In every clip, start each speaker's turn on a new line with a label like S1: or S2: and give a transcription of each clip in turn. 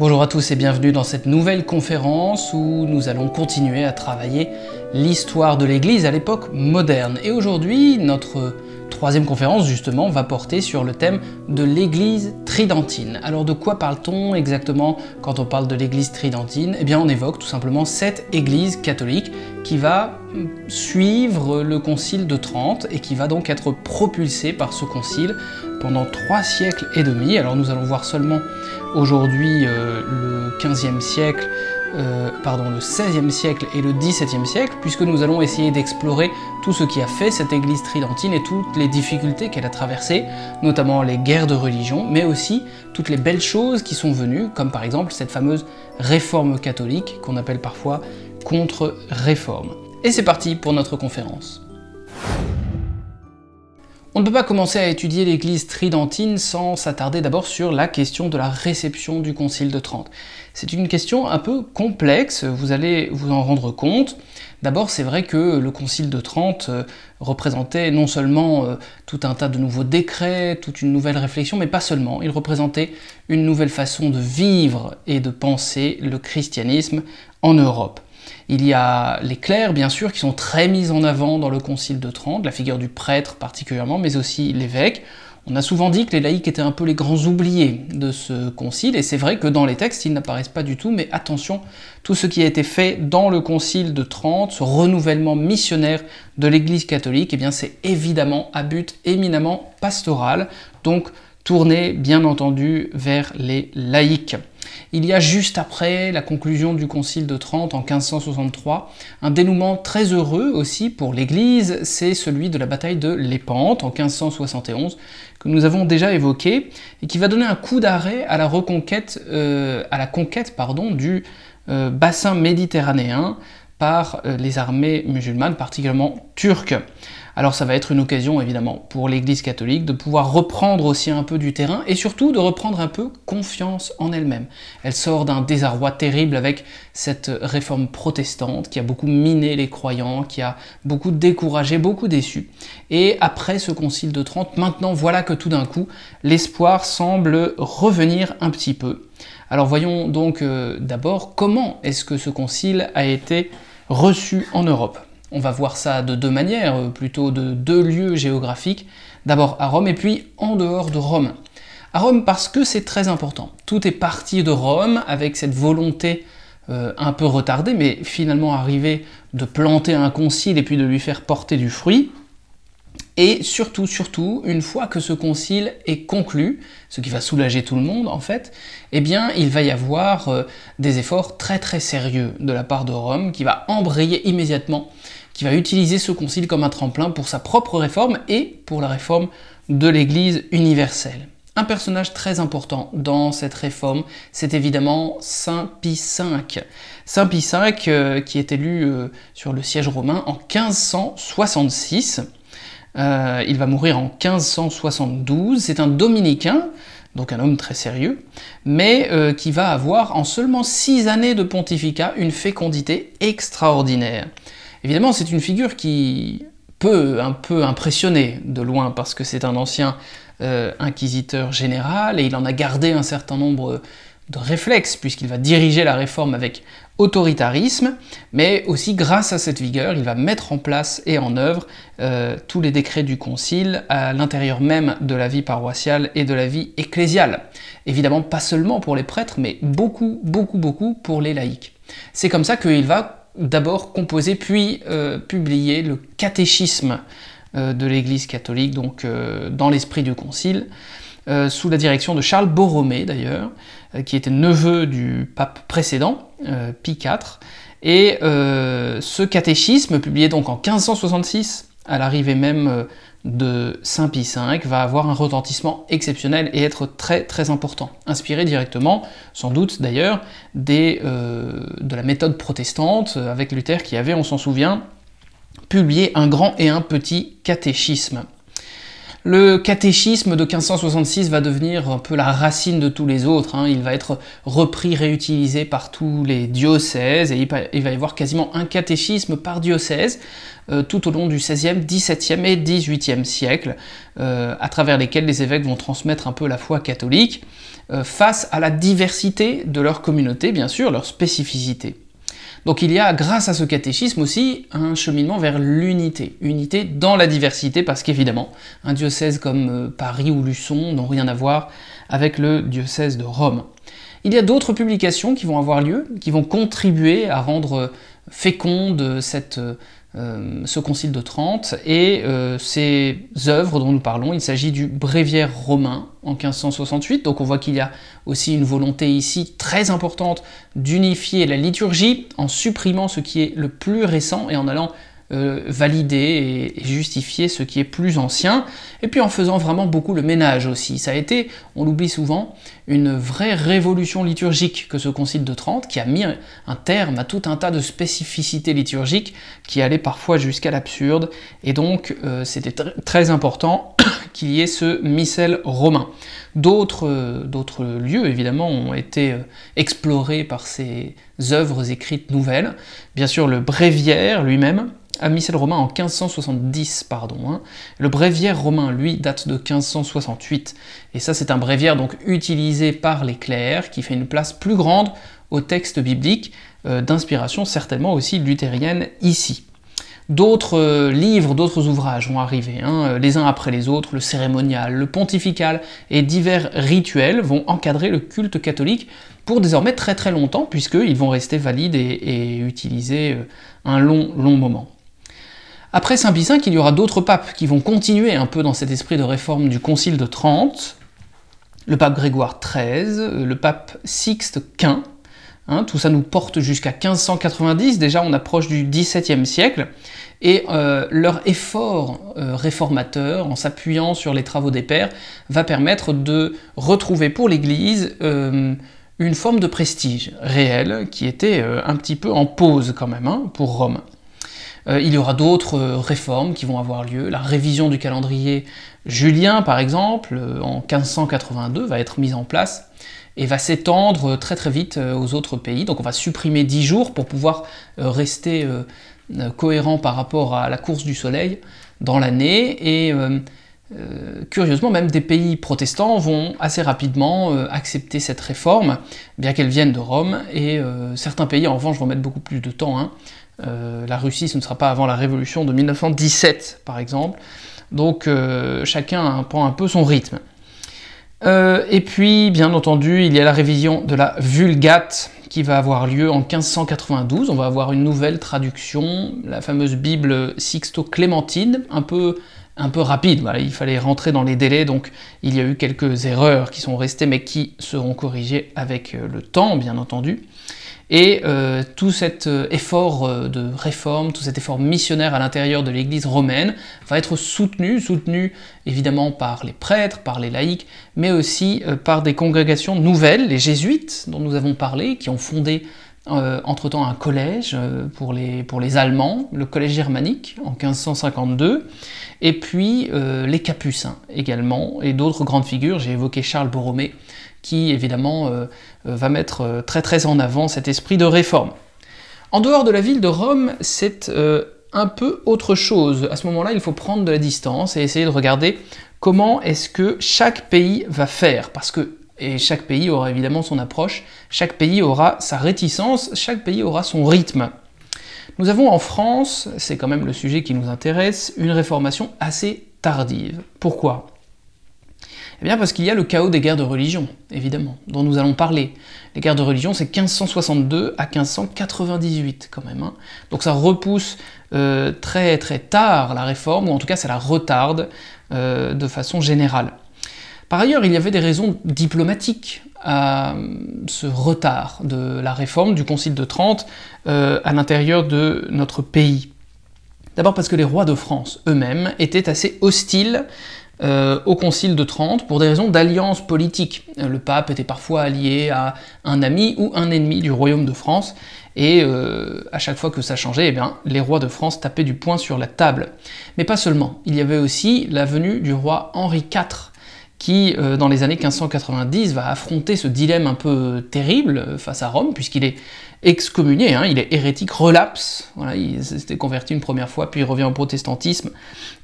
S1: Bonjour à tous et bienvenue dans cette nouvelle conférence où nous allons continuer à travailler l'histoire de l'Église à l'époque moderne. Et aujourd'hui, notre troisième conférence justement va porter sur le thème de l'Église tridentine. Alors de quoi parle-t-on exactement quand on parle de l'Église tridentine? Eh bien on évoque tout simplement cette Église catholique qui va suivre le Concile de Trente et qui va donc être propulsée par ce concile pendant 3 siècles et demi. Alors nous allons voir seulement aujourd'hui le 15e siècle, le 16e siècle et le 17e siècle, puisque nous allons essayer d'explorer tout ce qui a fait cette Église tridentine et toutes les difficultés qu'elle a traversées, notamment les guerres de religion, mais aussi toutes les belles choses qui sont venues, comme par exemple cette fameuse réforme catholique qu'on appelle parfois contre-réforme. Et c'est parti pour notre conférence. On ne peut pas commencer à étudier l'Église tridentine sans s'attarder d'abord sur la question de la réception du Concile de Trente. C'est une question un peu complexe, vous allez vous en rendre compte. D'abord, c'est vrai que le Concile de Trente représentait non seulement tout un tas de nouveaux décrets, toute une nouvelle réflexion, mais pas seulement. Il représentait une nouvelle façon de vivre et de penser le christianisme en Europe. Il y a les clercs, bien sûr, qui sont très mis en avant dans le Concile de Trente, la figure du prêtre particulièrement, mais aussi l'évêque. On a souvent dit que les laïcs étaient un peu les grands oubliés de ce concile, et c'est vrai que dans les textes, ils n'apparaissent pas du tout, mais attention, tout ce qui a été fait dans le Concile de Trente, ce renouvellement missionnaire de l'Église catholique, eh bien c'est évidemment à but éminemment pastoral, donc tourné, bien entendu, vers les laïcs. Il y a juste après la conclusion du Concile de Trente en 1563, un dénouement très heureux aussi pour l'Église, c'est celui de la bataille de Lépante en 1571, que nous avons déjà évoqué, et qui va donner un coup d'arrêt à la conquête du bassin méditerranéen par les armées musulmanes, particulièrement turques. Alors ça va être une occasion évidemment pour l'Église catholique de pouvoir reprendre aussi un peu du terrain et surtout de reprendre un peu confiance en elle-même. Elle sort d'un désarroi terrible avec cette réforme protestante qui a beaucoup miné les croyants, qui a beaucoup découragé, beaucoup déçu. Et après ce Concile de Trente, maintenant voilà que tout d'un coup l'espoir semble revenir un petit peu. Alors voyons donc d'abord comment est-ce que ce concile a été reçu en Europe. On va voir ça de 2 manières, plutôt de 2 lieux géographiques, d'abord à Rome et puis en dehors de Rome. À Rome parce que c'est très important. Tout est parti de Rome avec cette volonté un peu retardée, mais finalement arrivée de planter un concile et puis de lui faire porter du fruit. Et surtout, une fois que ce concile est conclu, ce qui va soulager tout le monde en fait, eh bien il va y avoir des efforts très sérieux de la part de Rome qui va embrayer immédiatement, qui va utiliser ce concile comme un tremplin pour sa propre réforme et pour la réforme de l'Église universelle. Un personnage très important dans cette réforme, c'est évidemment Saint Pie V. Saint Pie V qui est élu sur le siège romain en 1566. Il va mourir en 1572, c'est un dominicain, donc un homme très sérieux, mais qui va avoir en seulement 6 années de pontificat une fécondité extraordinaire. Évidemment, c'est une figure qui peut un peu impressionner de loin, parce que c'est un ancien inquisiteur général, et il en a gardé un certain nombre de réflexes, puisqu'il va diriger la réforme avec autoritarisme, mais aussi grâce à cette vigueur, il va mettre en place et en œuvre tous les décrets du concile à l'intérieur même de la vie paroissiale et de la vie ecclésiale. Évidemment pas seulement pour les prêtres, mais beaucoup pour les laïcs. C'est comme ça qu'il va d'abord composer puis publier le catéchisme de l'Église catholique, donc dans l'esprit du concile, sous la direction de Charles Borromée d'ailleurs, qui était neveu du pape précédent, Pie IV, et ce catéchisme, publié donc en 1566, à l'arrivée même de Saint Pie V, va avoir un retentissement exceptionnel et être très important, inspiré directement, sans doute d'ailleurs, de la méthode protestante, avec Luther qui avait, on s'en souvient, publié un grand et un petit catéchisme. Le catéchisme de 1566 va devenir un peu la racine de tous les autres, hein. Il va être repris, réutilisé par tous les diocèses, et il va y avoir quasiment un catéchisme par diocèse, tout au long du XVIe, XVIIe et XVIIIe siècle, à travers lesquels les évêques vont transmettre un peu la foi catholique, face à la diversité de leur communauté, bien sûr, leur spécificité. Donc il y a, grâce à ce catéchisme aussi, un cheminement vers l'unité. Unité dans la diversité, parce qu'évidemment, un diocèse comme Paris ou Luçon n'ont rien à voir avec le diocèse de Rome. Il y a d'autres publications qui vont avoir lieu, qui vont contribuer à rendre féconde ce concile de Trente, et ces œuvres dont nous parlons, il s'agit du Bréviaire romain en 1568, donc on voit qu'il y a aussi une volonté ici très importante d'unifier la liturgie en supprimant ce qui est le plus récent et en allant valider et justifier ce qui est plus ancien, et puis en faisant vraiment beaucoup le ménage aussi. Ça a été, on l'oublie souvent, une vraie révolution liturgique que ce concile de Trente, qui a mis un terme à tout un tas de spécificités liturgiques qui allaient parfois jusqu'à l'absurde, et donc c'était très important qu'il y ait ce missel romain. D'autres lieux, évidemment, ont été explorés par ces œuvres écrites nouvelles. Bien sûr, le Bréviaire lui-même, un missel romain en 1570, pardon. Le Bréviaire romain, lui, date de 1568. Et ça, c'est un bréviaire donc utilisé par les clercs, qui fait une place plus grande au texte biblique, d'inspiration certainement aussi luthérienne ici. D'autres livres, d'autres ouvrages vont arriver, les uns après les autres. Le cérémonial, le pontifical et divers rituels vont encadrer le culte catholique pour désormais très très longtemps, puisqu'ils vont rester valides et utilisés un long moment. Après Saint Pie V, il y aura d'autres papes qui vont continuer un peu dans cet esprit de réforme du Concile de Trente. Le pape Grégoire XIII, le pape Sixte Quint, tout ça nous porte jusqu'à 1590, déjà on approche du XVIIe siècle, et leur effort réformateur, en s'appuyant sur les travaux des pères, va permettre de retrouver pour l'Église une forme de prestige réel, qui était un petit peu en pause quand même, pour Rome. Il y aura d'autres réformes qui vont avoir lieu. La révision du calendrier julien, par exemple, en 1582, va être mise en place et va s'étendre très très vite aux autres pays. Donc on va supprimer 10 jours pour pouvoir rester cohérent par rapport à la course du soleil dans l'année, et curieusement, même des pays protestants vont assez rapidement accepter cette réforme, bien qu'elle vienne de Rome, et certains pays en revanche vont mettre beaucoup plus de temps. La Russie, ce ne sera pas avant la révolution de 1917, par exemple, donc chacun prend un peu son rythme. Et puis, bien entendu, il y a la révision de la Vulgate qui va avoir lieu en 1592. On va avoir une nouvelle traduction, la fameuse Bible Sixto-Clémentine, un peu rapide. Voilà, il fallait rentrer dans les délais, donc il y a eu quelques erreurs qui sont restées, mais qui seront corrigées avec le temps, bien entendu. Et tout cet effort de réforme, tout cet effort missionnaire à l'intérieur de l'Église romaine va être soutenu évidemment par les prêtres, par les laïcs, mais aussi par des congrégations nouvelles, les jésuites dont nous avons parlé, qui ont fondé entre-temps un collège pour les Allemands, le collège germanique en 1552, et puis les Capucins également, et d'autres grandes figures. J'ai évoqué Charles Borromée, qui évidemment va mettre très très en avant cet esprit de réforme. En dehors de la ville de Rome, c'est un peu autre chose. À ce moment-là, il faut prendre de la distance et essayer de regarder comment est-ce que chaque pays va faire, et chaque pays aura évidemment son approche, chaque pays aura sa réticence, chaque pays aura son rythme. Nous avons en France, c'est quand même le sujet qui nous intéresse, une réformation assez tardive. Pourquoi ? Eh bien parce qu'il y a le chaos des guerres de religion, évidemment, dont nous allons parler. Les guerres de religion, c'est 1562 à 1598 quand même. Donc ça repousse très très tard la réforme, ou en tout cas ça la retarde de façon générale. Par ailleurs, il y avait des raisons diplomatiques à ce retard de la réforme du Concile de Trente à l'intérieur de notre pays. D'abord parce que les rois de France eux-mêmes étaient assez hostiles au Concile de Trente pour des raisons d'alliance politique. Le pape était parfois allié à un ami ou un ennemi du royaume de France, et à chaque fois que ça changeait, eh bien, les rois de France tapaient du poing sur la table. Mais pas seulement, il y avait aussi la venue du roi Henri IV, qui, dans les années 1590, va affronter ce dilemme un peu terrible face à Rome, puisqu'il est excommunié, hein, il est hérétique, relapse, voilà, il s'était converti une première fois, puis il revient au protestantisme,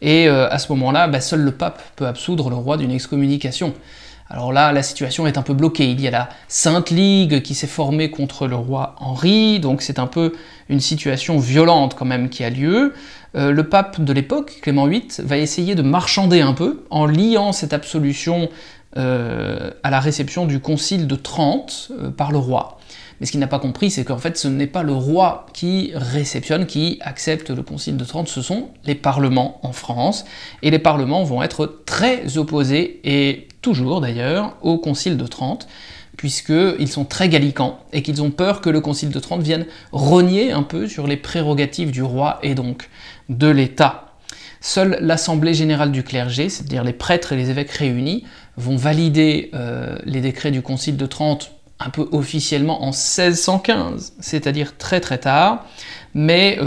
S1: et à ce moment-là, bah, seul le pape peut absoudre le roi d'une excommunication. Alors là, la situation est un peu bloquée, il y a la Sainte Ligue qui s'est formée contre le roi Henri, donc c'est un peu une situation violente quand même qui a lieu. Le pape de l'époque, Clément VIII, va essayer de marchander un peu en liant cette absolution à la réception du Concile de Trente par le roi. Mais ce qu'il n'a pas compris, c'est qu'en fait, ce n'est pas le roi qui réceptionne, qui accepte le Concile de Trente, ce sont les parlements en France, et les parlements vont être très opposés, et toujours d'ailleurs, au Concile de Trente, puisqu'ils sont très gallicans, et qu'ils ont peur que le Concile de Trente vienne rogner un peu sur les prérogatives du roi, et donc de l'État. Seule l'Assemblée générale du clergé, c'est-à-dire les prêtres et les évêques réunis, vont valider les décrets du Concile de Trente un peu officiellement en 1615, c'est-à-dire très très tard, mais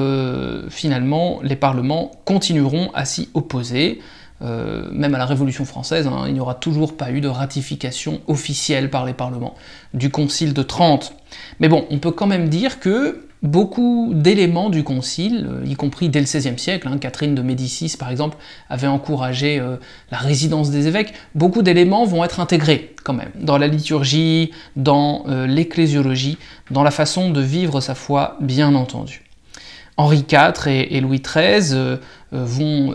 S1: finalement les parlements continueront à s'y opposer. Même à la Révolution française, hein, il n'y aura toujours pas eu de ratification officielle par les parlements du Concile de Trente. Mais bon, on peut quand même dire que beaucoup d'éléments du Concile, y compris dès le XVIe siècle, hein, Catherine de Médicis par exemple avait encouragé la résidence des évêques, beaucoup d'éléments vont être intégrés quand même, dans la liturgie, dans l'ecclésiologie, dans la façon de vivre sa foi bien entendu. Henri IV et Louis XIII vont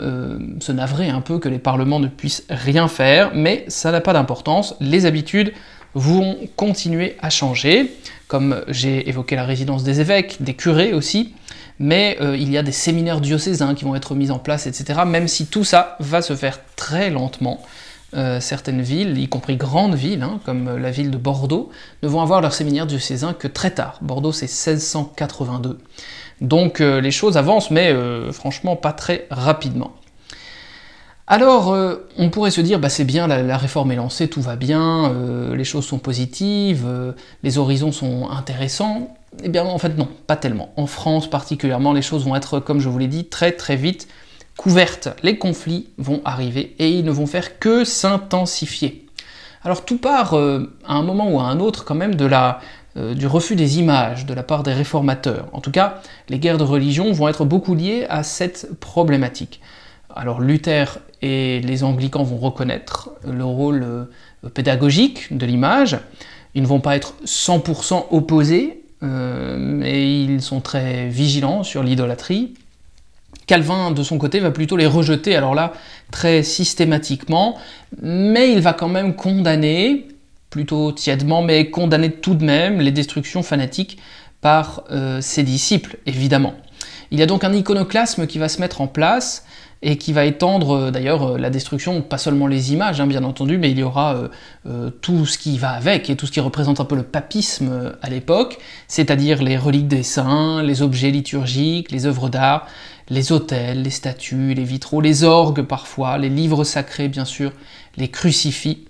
S1: se navrer un peu que les parlements ne puissent rien faire, mais ça n'a pas d'importance, les habitudes vont continuer à changer, comme j'ai évoqué la résidence des évêques, des curés aussi, mais il y a des séminaires diocésains qui vont être mis en place, etc., même si tout ça va se faire très lentement. Certaines villes, y compris grandes villes, hein, comme la ville de Bordeaux, ne vont avoir leur séminaire diocésain que très tard. Bordeaux, c'est 1682. Donc les choses avancent, mais franchement pas très rapidement. Alors, on pourrait se dire, bah, c'est bien, la réforme est lancée, tout va bien, les choses sont positives, les horizons sont intéressants. Eh bien, en fait, non, pas tellement. En France, particulièrement, les choses vont être, comme je vous l'ai dit, très très vite couvertes. Les conflits vont arriver, et ils ne vont faire que s'intensifier. Alors, tout part, à un moment ou à un autre, quand même, du refus des images de la part des réformateurs. En tout cas, les guerres de religion vont être beaucoup liées à cette problématique. Alors Luther et les anglicans vont reconnaître le rôle pédagogique de l'image, ils ne vont pas être 100% opposés, mais ils sont très vigilants sur l'idolâtrie. Calvin, de son côté, va plutôt les rejeter, alors là, très systématiquement, mais il va quand même condamner, plutôt tièdement, mais condamner tout de même les destructions fanatiques par ses disciples, évidemment. Il y a donc un iconoclasme qui va se mettre en place, et qui va étendre d'ailleurs la destruction, pas seulement les images, hein, bien entendu, mais il y aura tout ce qui va avec, et tout ce qui représente un peu le papisme à l'époque, c'est-à-dire les reliques des saints, les objets liturgiques, les œuvres d'art, les autels, les statues, les vitraux, les orgues parfois, les livres sacrés bien sûr, les crucifix,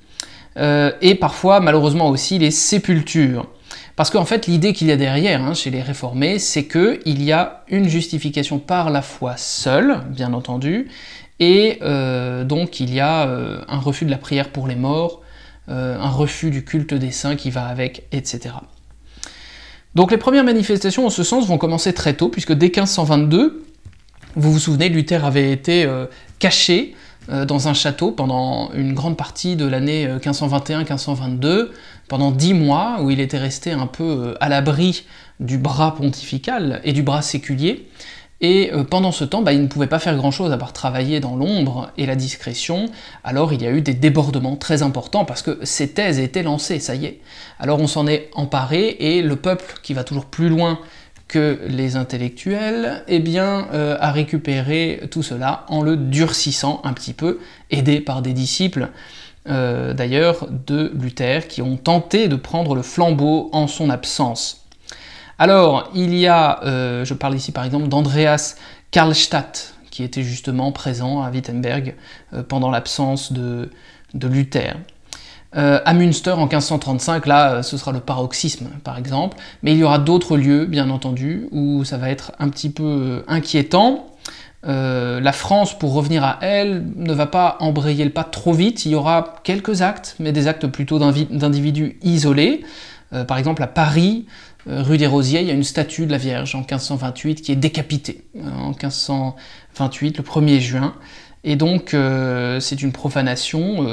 S1: et parfois malheureusement aussi les sépultures. Parce qu'en fait, l'idée qu'il y a derrière, hein, chez les réformés, c'est qu'il y a une justification par la foi seule, bien entendu, et donc il y a un refus de la prière pour les morts, un refus du culte des saints qui va avec, etc. Donc les premières manifestations en ce sens vont commencer très tôt, puisque dès 1522, vous vous souvenez, Luther avait été caché dans un château pendant une grande partie de l'année 1521-1522, pendant 10 mois, où il était resté un peu à l'abri du bras pontifical et du bras séculier, et pendant ce temps, il ne pouvait pas faire grand-chose à part travailler dans l'ombre et la discrétion. Alors il y a eu des débordements très importants, parce que ces thèses étaient lancées, ça y est. Alors on s'en est emparé, et le peuple, qui va toujours plus loin que les intellectuels, eh bien, a récupéré tout cela en le durcissant un petit peu, aidé par des disciples, d'ailleurs, de Luther, qui ont tenté de prendre le flambeau en son absence. Alors, il y a, je parle ici par exemple d'Andreas Karlstadt, qui était justement présent à Wittenberg pendant l'absence de Luther. À Münster en 1535, là ce sera le paroxysme par exemple, mais il y aura d'autres lieux bien entendu où ça va être un petit peu inquiétant. La France, pour revenir à elle, ne va pas embrayer le pas trop vite, il y aura quelques actes, mais des actes plutôt d'individus isolés. Par exemple à Paris, rue des Rosiers, il y a une statue de la Vierge en 1528 qui est décapitée en 1528, le 1er juin. Et donc c'est une profanation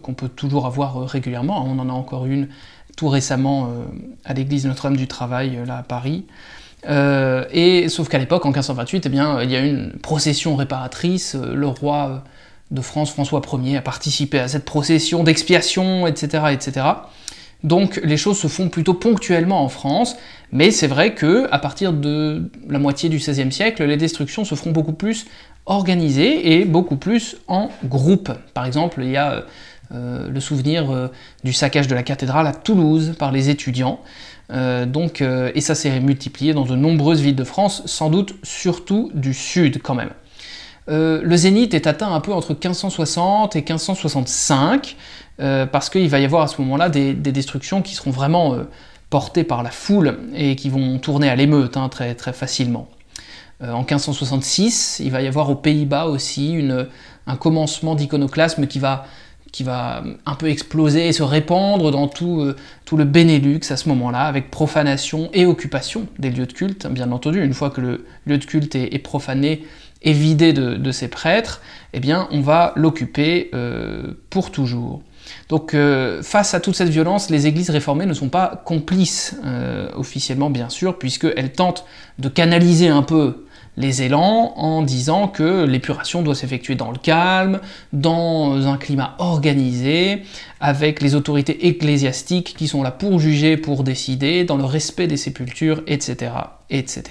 S1: qu'on peut toujours avoir régulièrement. On en a encore une tout récemment à l'église Notre-Dame du Travail, là à Paris. Sauf qu'à l'époque, en 1528, eh bien, il y a eu une procession réparatrice. Le roi de France, François Ier, a participé à cette procession d'expiation, etc., etc. Donc les choses se font plutôt ponctuellement en France, mais c'est vrai que à partir de la moitié du XVIe siècle, les destructions se feront beaucoup plus organisées et beaucoup plus en groupe. Par exemple, il y a le souvenir du saccage de la cathédrale à Toulouse par les étudiants, et ça s'est multiplié dans de nombreuses villes de France, sans doute surtout du sud quand même. Le zénith est atteint un peu entre 1560 et 1565, parce qu'il va y avoir à ce moment-là des destructions qui seront vraiment portées par la foule et qui vont tourner à l'émeute très, très facilement. En 1566, il va y avoir aux Pays-Bas aussi un commencement d'iconoclasme qui va un peu exploser et se répandre dans tout le Benelux à ce moment-là, avec profanation et occupation des lieux de culte, bien entendu. Une fois que le lieu de culte est profané et vidé de ses prêtres, eh bien on va l'occuper pour toujours. Donc face à toute cette violence, les églises réformées ne sont pas complices, officiellement bien sûr, puisqu'elles tentent de canaliser un peu les élans en disant que l'épuration doit s'effectuer dans le calme, dans un climat organisé, avec les autorités ecclésiastiques qui sont là pour juger, pour décider, dans le respect des sépultures, etc., etc.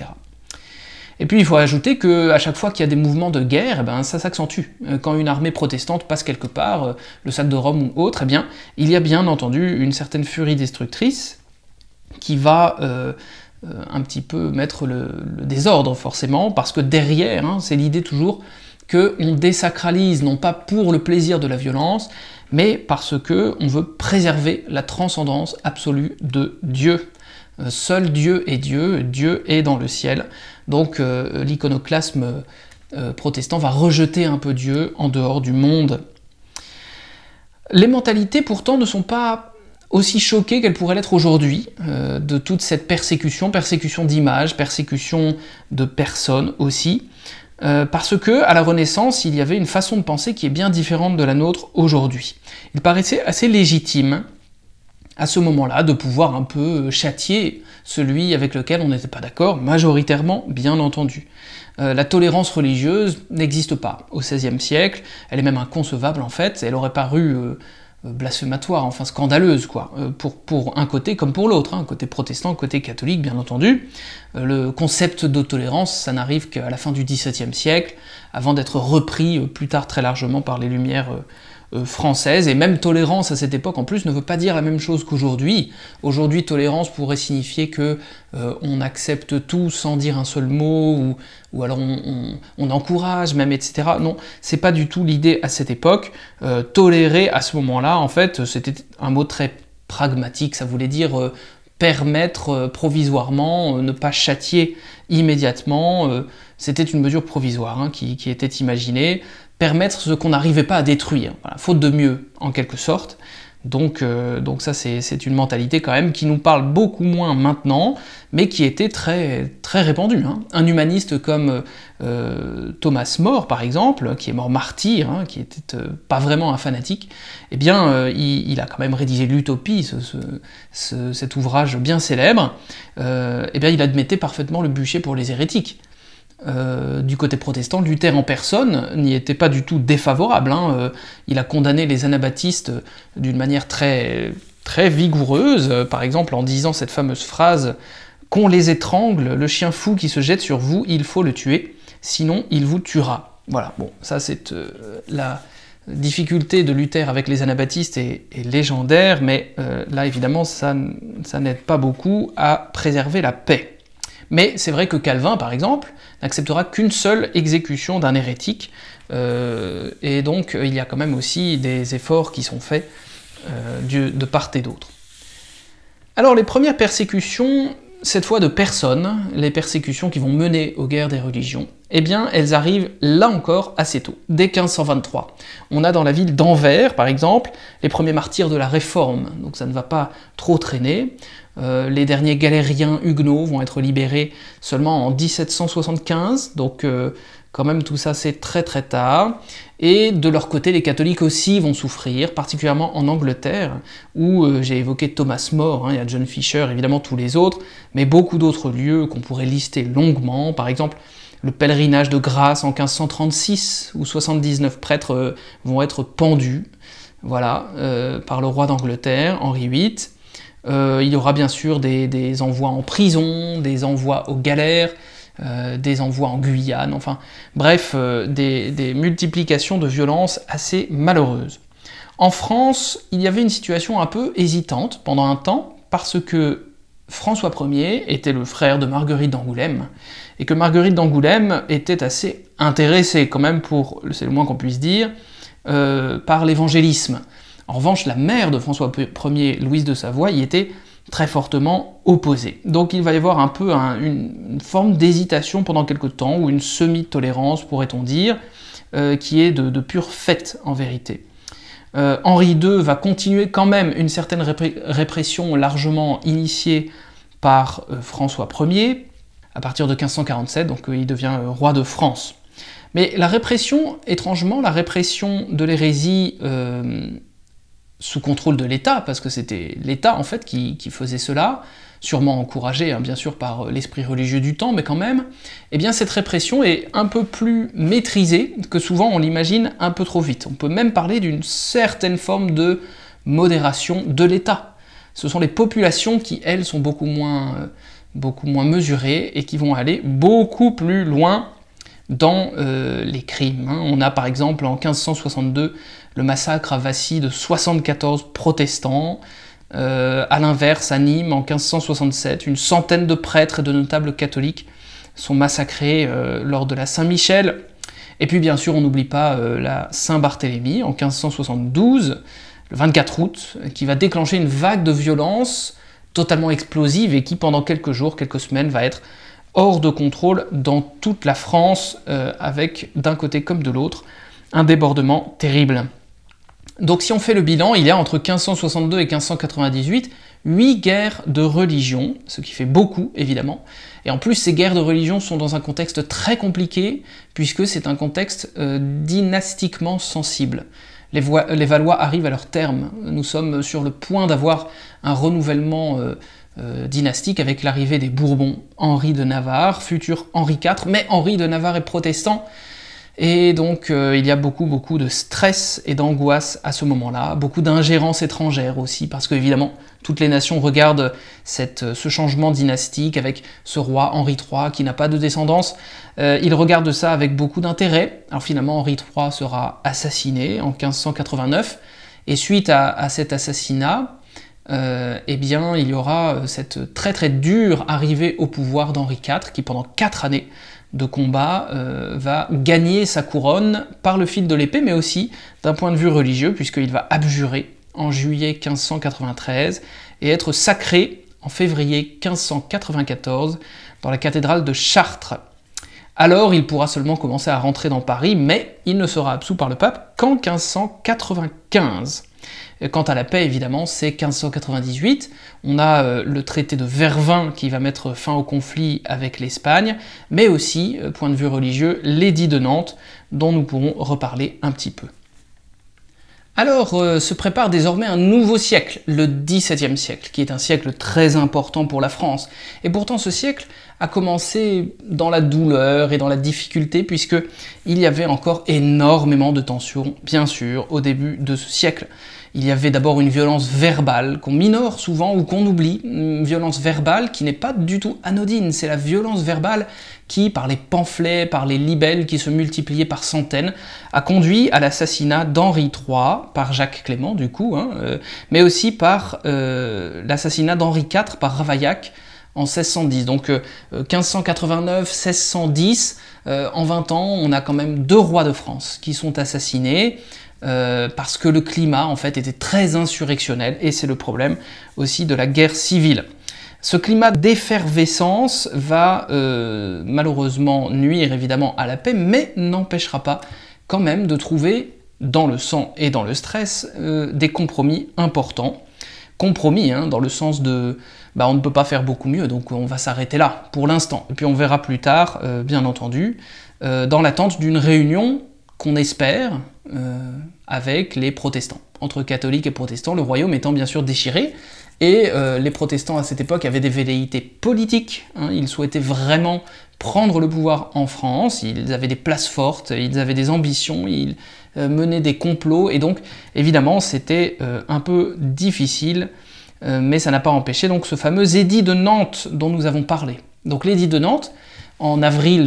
S1: Et puis il faut ajouter qu'à chaque fois qu'il y a des mouvements de guerre, eh ben, ça s'accentue. Quand une armée protestante passe quelque part, le sac de Rome ou autre, eh bien, il y a bien entendu une certaine furie destructrice qui va un petit peu mettre le désordre forcément, parce que derrière, c'est l'idée toujours qu'on désacralise, non pas pour le plaisir de la violence, mais parce qu'on veut préserver la transcendance absolue de Dieu. Seul Dieu est Dieu, Dieu est dans le ciel. Donc l'iconoclasme protestant va rejeter un peu Dieu en dehors du monde. Les mentalités pourtant ne sont pas aussi choquées qu'elles pourraient l'être aujourd'hui de toute cette persécution d'images, persécution de personnes aussi, parce que à la Renaissance, il y avait une façon de penser qui est bien différente de la nôtre aujourd'hui. Il paraissait assez légitime à ce moment-là de pouvoir un peu châtier celui avec lequel on n'était pas d'accord, majoritairement bien entendu. La tolérance religieuse n'existe pas au XVIe siècle, elle est même inconcevable en fait, elle aurait paru blasphématoire, enfin scandaleuse quoi, pour un côté comme pour l'autre, côté protestant, côté catholique bien entendu. Le concept de tolérance, ça n'arrive qu'à la fin du XVIIe siècle, avant d'être repris plus tard très largement par les Lumières françaises, et même tolérance à cette époque en plus ne veut pas dire la même chose qu'aujourd'hui. Aujourd'hui, tolérance pourrait signifier que on accepte tout sans dire un seul mot, ou alors on encourage même, etc. Non, c'est pas du tout l'idée à cette époque. Tolérer à ce moment-là, en fait, c'était un mot très pragmatique, ça voulait dire permettre provisoirement, ne pas châtier immédiatement, c'était une mesure provisoire qui était imaginée, permettre ce qu'on n'arrivait pas à détruire, voilà, faute de mieux en quelque sorte. Donc ça c'est une mentalité quand même qui nous parle beaucoup moins maintenant, mais qui était très, très répandue. Un humaniste comme Thomas More par exemple, qui est mort martyr, qui était pas vraiment un fanatique, eh bien il a quand même rédigé l'Utopie, cet ouvrage bien célèbre, eh bien il admettait parfaitement le bûcher pour les hérétiques. Du côté protestant, Luther en personne n'y était pas du tout défavorable. Il a condamné les anabaptistes d'une manière très, très vigoureuse, par exemple en disant cette fameuse phrase « Qu'on les étrangle, le chien fou qui se jette sur vous, il faut le tuer, sinon il vous tuera ». Voilà, bon, ça c'est la difficulté de Luther avec les anabaptistes est légendaire, mais là évidemment ça n'aide pas beaucoup à préserver la paix. Mais c'est vrai que Calvin, par exemple, n'acceptera qu'une seule exécution d'un hérétique, et donc il y a quand même aussi des efforts qui sont faits de part et d'autre. Alors les premières persécutions, cette fois de personnes, les persécutions qui vont mener aux guerres des religions, eh bien elles arrivent là encore assez tôt, dès 1523. On a dans la ville d'Anvers, par exemple, les premiers martyrs de la Réforme, donc ça ne va pas trop traîner. Les derniers galériens huguenots vont être libérés seulement en 1775, donc quand même tout ça c'est très très tard. Et de leur côté, les catholiques aussi vont souffrir, particulièrement en Angleterre, où j'ai évoqué Thomas More, il y a John Fisher, évidemment tous les autres, mais beaucoup d'autres lieux qu'on pourrait lister longuement, par exemple le pèlerinage de Grasse en 1536, où 79 prêtres vont être pendus, voilà, par le roi d'Angleterre, Henri VIII. Il y aura bien sûr des envois en prison, des envois aux galères, des envois en Guyane, enfin bref, des multiplications de violences assez malheureuses. En France, il y avait une situation un peu hésitante pendant un temps, parce que François Ier était le frère de Marguerite d'Angoulême, et que Marguerite d'Angoulême était assez intéressée quand même, c'est le moins qu'on puisse dire, par l'évangélisme. En revanche, la mère de François Ier, Louise de Savoie, y était très fortement opposée. Donc il va y avoir un peu une forme d'hésitation pendant quelque temps, ou une semi-tolérance, pourrait-on dire, qui est de pure fait en vérité. Henri II va continuer quand même une certaine répression largement initiée par François Ier, à partir de 1547, donc il devient roi de France. Mais la répression, étrangement, la répression de l'hérésie sous contrôle de l'État, parce que c'était l'État en fait qui faisait cela, sûrement encouragé bien sûr par l'esprit religieux du temps, mais quand même, eh bien cette répression est un peu plus maîtrisée que souvent on l'imagine un peu trop vite. On peut même parler d'une certaine forme de modération de l'État. Ce sont les populations qui, elles, sont beaucoup moins mesurées et qui vont aller beaucoup plus loin dans les crimes. On a par exemple en 1562 le massacre à Vassy de 74 protestants. À l'inverse, à Nîmes, en 1567, une centaine de prêtres et de notables catholiques sont massacrés lors de la Saint-Michel. Et puis bien sûr, on n'oublie pas la Saint-Barthélemy en 1572, le 24 août, qui va déclencher une vague de violence totalement explosive et qui, pendant quelques jours, quelques semaines, va être hors de contrôle dans toute la France, avec, d'un côté comme de l'autre, un débordement terrible. Donc si on fait le bilan, il y a entre 1562 et 1598 8 guerres de religion, ce qui fait beaucoup évidemment, et en plus ces guerres de religion sont dans un contexte très compliqué, puisque c'est un contexte dynastiquement sensible. Les Valois arrivent à leur terme, nous sommes sur le point d'avoir un renouvellement dynastique avec l'arrivée des Bourbons, Henri de Navarre, futur Henri IV, mais Henri de Navarre est protestant, et donc il y a beaucoup de stress et d'angoisse à ce moment-là, beaucoup d'ingérence étrangère aussi, parce qu'évidemment toutes les nations regardent ce changement dynastique avec ce roi Henri III qui n'a pas de descendance, ils regardent ça avec beaucoup d'intérêt. Alors finalement Henri III sera assassiné en 1589, et suite à cet assassinat, eh bien il y aura cette très dure arrivée au pouvoir d'Henri IV qui pendant 4 années de combat va gagner sa couronne par le fil de l'épée, mais aussi d'un point de vue religieux, puisqu'il va abjurer en juillet 1593 et être sacré en février 1594 dans la cathédrale de Chartres. Alors il pourra seulement commencer à rentrer dans Paris, mais il ne sera absous par le pape qu'en 1595. Quant à la paix, évidemment, c'est 1598. On a le traité de Vervins qui va mettre fin au conflit avec l'Espagne, mais aussi, point de vue religieux, l'édit de Nantes, dont nous pourrons reparler un petit peu. Alors se prépare désormais un nouveau siècle, le XVIIe siècle, qui est un siècle très important pour la France. Et pourtant ce siècle a commencé dans la douleur et dans la difficulté, puisqu'il y avait encore énormément de tensions, bien sûr, au début de ce siècle. Il y avait d'abord une violence verbale, qu'on minore souvent ou qu'on oublie, une violence verbale qui n'est pas du tout anodine, c'est la violence verbale qui, par les pamphlets, par les libelles qui se multipliaient par centaines, a conduit à l'assassinat d'Henri III, par Jacques Clément du coup, mais aussi par l'assassinat d'Henri IV par Ravaillac en 1610. Donc 1589, 1610, en 20 ans, on a quand même 2 rois de France qui sont assassinés, parce que le climat en fait était très insurrectionnel, et c'est le problème aussi de la guerre civile. Ce climat d'effervescence va malheureusement nuire évidemment à la paix, mais n'empêchera pas quand même de trouver dans le sang et dans le stress des compromis importants. Compromis dans le sens de on ne peut pas faire beaucoup mieux, donc on va s'arrêter là pour l'instant. Et puis on verra plus tard, bien entendu, dans l'attente d'une réunion qu'on espère avec les protestants. Entre catholiques et protestants, le royaume étant bien sûr déchiré, et les protestants à cette époque avaient des velléités politiques, ils souhaitaient vraiment prendre le pouvoir en France, ils avaient des places fortes, ils avaient des ambitions, ils menaient des complots, et donc évidemment c'était un peu difficile, mais ça n'a pas empêché donc ce fameux édit de Nantes dont nous avons parlé. Donc l'édit de Nantes, en avril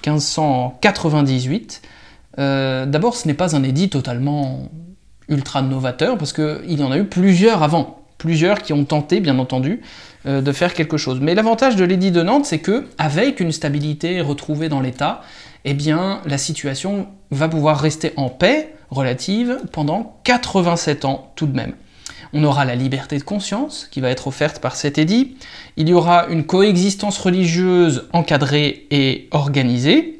S1: 1598, d'abord ce n'est pas un édit totalement ultra novateur, parce qu'il y en a eu plusieurs avant, plusieurs qui ont tenté, bien entendu, de faire quelque chose. Mais l'avantage de l'édit de Nantes, c'est que, avec une stabilité retrouvée dans l'État, eh bien, la situation va pouvoir rester en paix relative pendant 87 ans tout de même. On aura la liberté de conscience qui va être offerte par cet édit, il y aura une coexistence religieuse encadrée et organisée,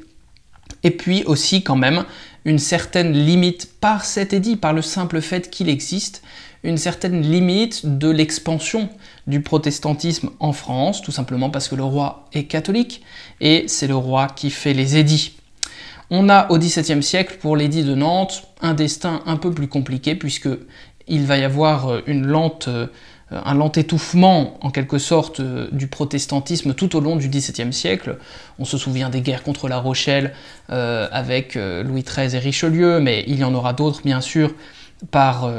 S1: et puis aussi quand même une certaine limite par cet édit, par le simple fait qu'il existe, une certaine limite de l'expansion du protestantisme en France, tout simplement parce que le roi est catholique, et c'est le roi qui fait les édits. On a au XVIIe siècle, pour l'édit de Nantes, un destin un peu plus compliqué, puisqu'il va y avoir un lent étouffement, en quelque sorte, du protestantisme tout au long du XVIIe siècle. On se souvient des guerres contre La Rochelle avec Louis XIII et Richelieu, mais il y en aura d'autres, bien sûr, par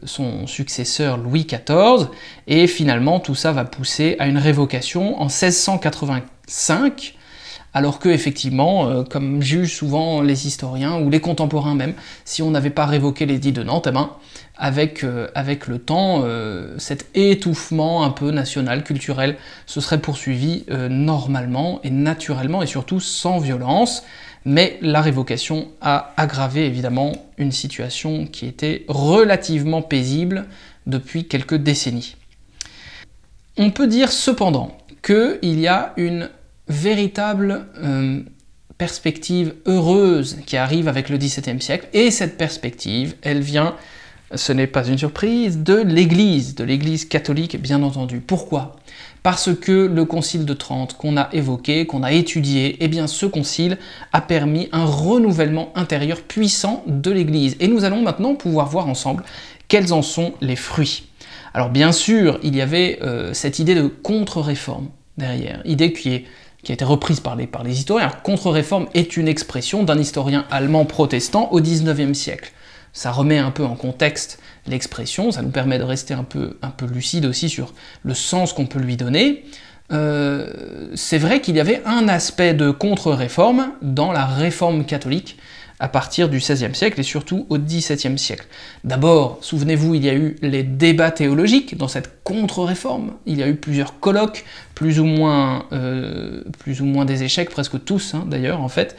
S1: son successeur Louis XIV, et finalement tout ça va pousser à une révocation en 1685, alors que effectivement, comme jugent souvent les historiens, ou les contemporains même, si on n'avait pas révoqué l'édit de Nantes, avec le temps, cet étouffement un peu national, culturel, se serait poursuivi normalement et naturellement, et surtout sans violence. Mais la révocation a aggravé évidemment une situation qui était relativement paisible depuis quelques décennies. On peut dire cependant qu'il y a une véritable perspective heureuse qui arrive avec le XVIIe siècle, et cette perspective, elle vient, ce n'est pas une surprise, de l'Église catholique bien entendu. Pourquoi ? Parce que le concile de Trente qu'on a évoqué, qu'on a étudié, eh bien ce concile a permis un renouvellement intérieur puissant de l'Église. Et nous allons maintenant pouvoir voir ensemble quels en sont les fruits. Alors bien sûr, il y avait cette idée de contre-réforme derrière, idée qui a été reprise par les historiens. Contre-réforme est une expression d'un historien allemand protestant au XIXe siècle. Ça remet un peu en contexte l'expression, ça nous permet de rester un peu lucide aussi sur le sens qu'on peut lui donner. C'est vrai qu'il y avait un aspect de contre-réforme dans la réforme catholique à partir du XVIe siècle et surtout au XVIIe siècle. D'abord, souvenez-vous, il y a eu les débats théologiques dans cette contre-réforme. Il y a eu plusieurs colloques, plus ou moins des échecs, presque tous d'ailleurs en fait,